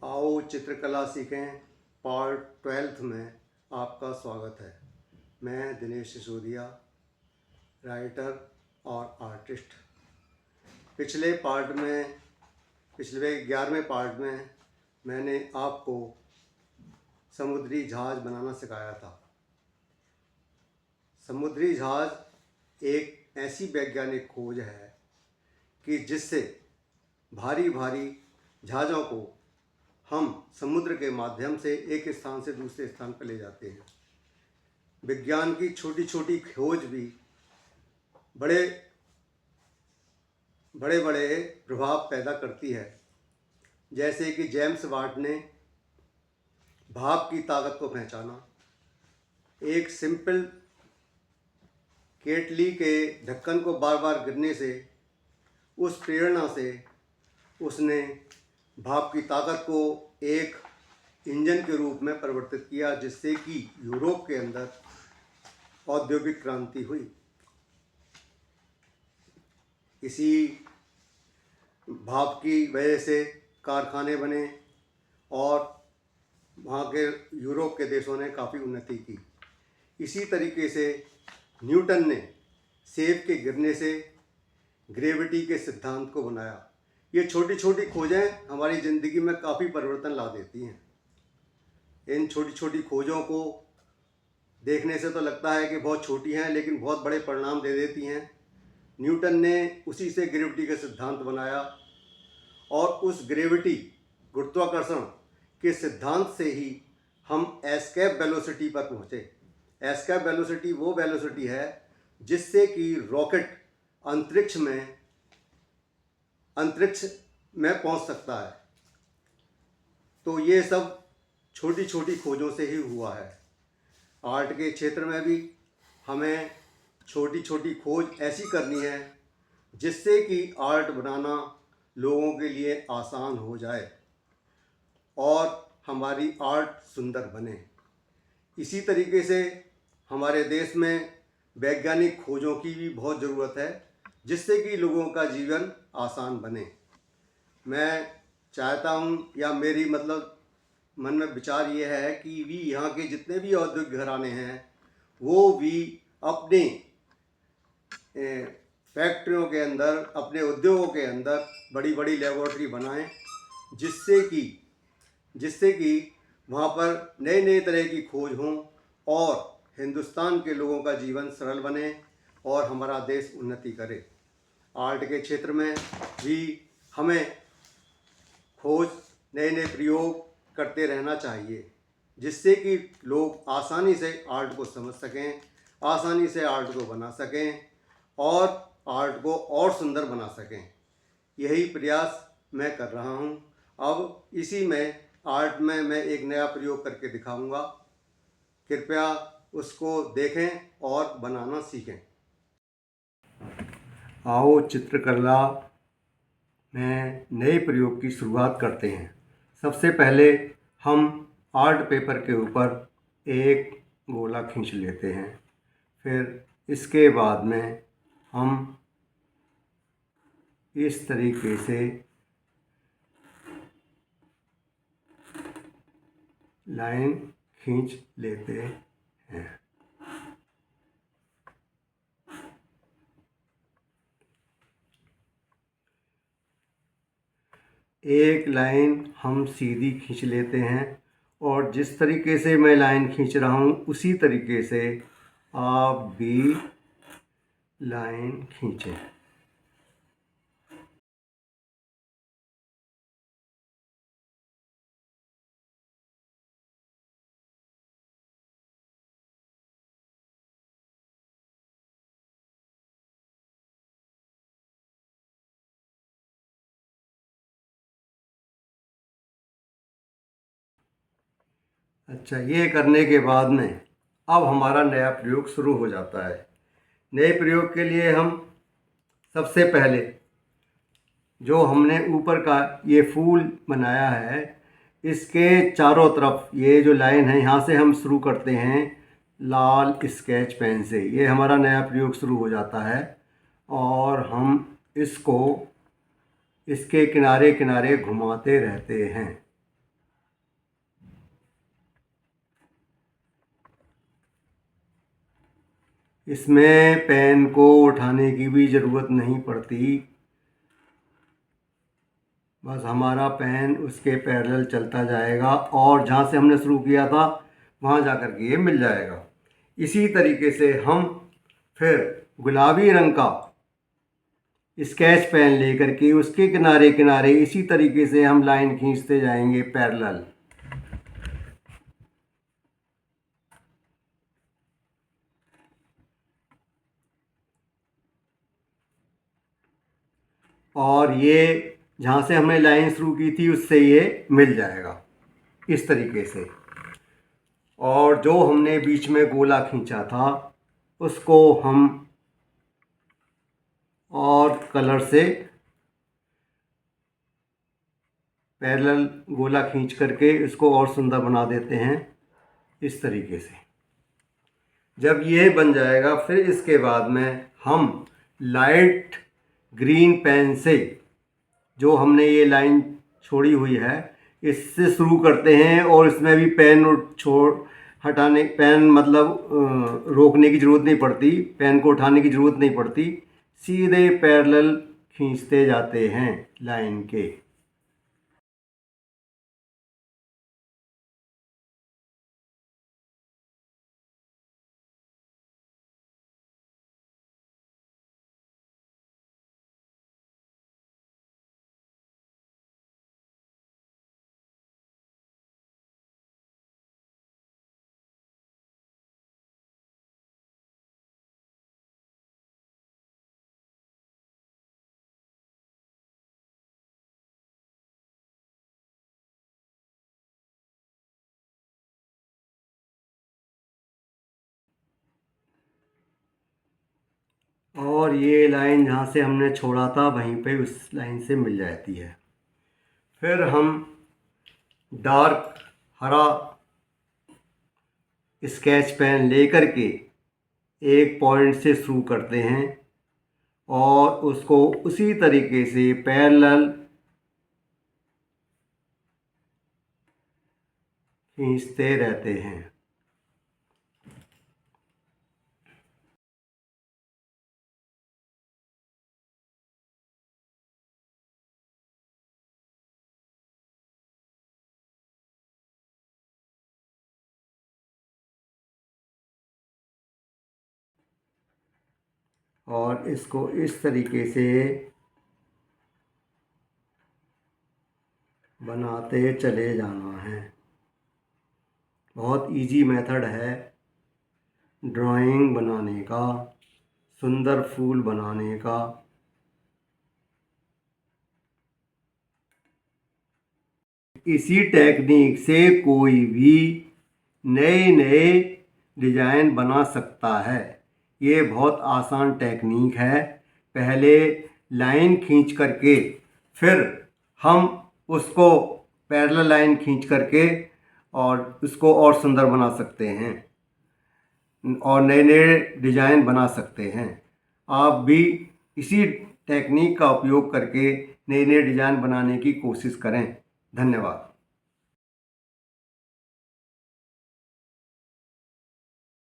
आओ चित्रकला सीखें पार्ट 12 में आपका स्वागत है। मैं दिनेश सिसोदिया, राइटर और आर्टिस्ट। पिछले 11वें पार्ट में मैंने आपको समुद्री जहाज़ बनाना सिखाया था। समुद्री जहाज़ एक ऐसी वैज्ञानिक खोज है कि जिससे भारी भारी जहाज़ों को हम समुद्र के माध्यम से एक स्थान से दूसरे स्थान पर ले जाते हैं। विज्ञान की छोटी छोटी खोज भी बड़े बड़े बड़े प्रभाव पैदा करती है। जैसे कि जेम्स वाट ने भाप की ताकत को पहचाना। एक सिंपल केटली के ढक्कन को बार बार गिरने से उस प्रेरणा से उसने भाप की ताकत को एक इंजन के रूप में परिवर्तित किया, जिससे कि यूरोप के अंदर औद्योगिक क्रांति हुई। इसी भाप की वजह से कारखाने बने और वहाँ के यूरोप के देशों ने काफ़ी उन्नति की। इसी तरीके से न्यूटन ने सेब के गिरने से ग्रेविटी के सिद्धांत को बनाया। ये छोटी छोटी खोजें हमारी ज़िंदगी में काफ़ी परिवर्तन ला देती हैं। इन छोटी छोटी खोजों को देखने से तो लगता है कि बहुत छोटी हैं, लेकिन बहुत बड़े परिणाम दे देती हैं। न्यूटन ने उसी से ग्रेविटी का सिद्धांत बनाया और उस ग्रेविटी गुरुत्वाकर्षण के सिद्धांत से ही हम एस्केप वेलोसिटी पर पहुँचे। एस्केप वेलोसिटी वो वेलोसिटी है जिससे कि रॉकेट अंतरिक्ष में पहुंच सकता है। तो ये सब छोटी छोटी खोजों से ही हुआ है। आर्ट के क्षेत्र में भी हमें छोटी छोटी खोज ऐसी करनी है जिससे कि आर्ट बनाना लोगों के लिए आसान हो जाए और हमारी आर्ट सुंदर बने। इसी तरीके से हमारे देश में वैज्ञानिक खोजों की भी बहुत ज़रूरत है, जिससे कि लोगों का जीवन आसान बने। मैं चाहता हूँ, या मेरी मन में विचार ये है कि भी यहाँ के जितने भी औद्योगिक घराने हैं वो भी अपने फैक्ट्रियों के अंदर, अपने उद्योगों के अंदर बड़ी बड़ी लेबोरेटरी बनाएं, जिससे कि वहाँ पर नए नए तरह की खोज हों और हिंदुस्तान के लोगों का जीवन सरल बने और हमारा देश उन्नति करे। आर्ट के क्षेत्र में भी हमें खोज, नए नए प्रयोग करते रहना चाहिए, जिससे कि लोग आसानी से आर्ट को समझ सकें, आसानी से आर्ट को बना सकें और आर्ट को और सुंदर बना सकें। यही प्रयास मैं कर रहा हूँ। अब इसी में आर्ट में मैं एक नया प्रयोग करके दिखाऊंगा। कृपया उसको देखें और बनाना सीखें। आओ चित्रकला में नए प्रयोग की शुरुआत करते हैं। सबसे पहले हम आर्ट पेपर के ऊपर एक गोला खींच लेते हैं। फिर इसके बाद में हम इस तरीके से लाइन खींच लेते हैं। एक लाइन हम सीधी खींच लेते हैं और जिस तरीके से मैं लाइन खींच रहा हूँ उसी तरीके से आप भी लाइन खींचें। अच्छा, ये करने के बाद में अब हमारा नया प्रयोग शुरू हो जाता है। नए प्रयोग के लिए हम सबसे पहले जो हमने ऊपर का ये फूल बनाया है, इसके चारों तरफ ये जो लाइन है यहाँ से हम शुरू करते हैं लाल स्केच पेन से। ये हमारा नया प्रयोग शुरू हो जाता है और हम इसको इसके किनारे किनारे घुमाते रहते हैं। इसमें पेन को उठाने की भी ज़रूरत नहीं पड़ती, बस हमारा पेन उसके पैरेलल चलता जाएगा और जहाँ से हमने शुरू किया था वहाँ जा कर के ये मिल जाएगा। इसी तरीके से हम फिर गुलाबी रंग का स्केच पेन लेकर के उसके किनारे किनारे इसी तरीके से हम लाइन खींचते जाएंगे पैरेलल। और ये जहाँ से हमने लाइन शुरू की थी उससे ये मिल जाएगा इस तरीके से। और जो हमने बीच में गोला खींचा था उसको हम और कलर से पैरेलल गोला खींच करके इसको और सुंदर बना देते हैं इस तरीके से। जब ये बन जाएगा फिर इसके बाद में हम लाइट ग्रीन पेन से जो हमने ये लाइन छोड़ी हुई है इससे शुरू करते हैं और इसमें भी पेन हटाने पेन मतलब रोकने की ज़रूरत नहीं पड़ती, पेन को उठाने की ज़रूरत नहीं पड़ती, सीधे पैरेलल खींचते जाते हैं लाइन के। और ये लाइन जहाँ से हमने छोड़ा था वहीं पे उस लाइन से मिल जाती है। फिर हम डार्क हरा स्केच पेन लेकर के एक पॉइंट से शुरू करते हैं और उसको उसी तरीके से पैरेलल खींचते रहते हैं। और इसको इस तरीके से बनाते चले जाना है। बहुत इजी मेथड है ड्राइंग बनाने का, सुंदर फूल बनाने का। इसी टेक्निक से कोई भी नए नए डिज़ाइन बना सकता है। ये बहुत आसान टेक्निक है। पहले लाइन खींच करके फिर हम उसको पैरेलल लाइन खींच करके और उसको और सुंदर बना सकते हैं और नए नए डिज़ाइन बना सकते हैं। आप भी इसी टेक्निक का उपयोग करके नए नए डिज़ाइन बनाने की कोशिश करें। धन्यवाद।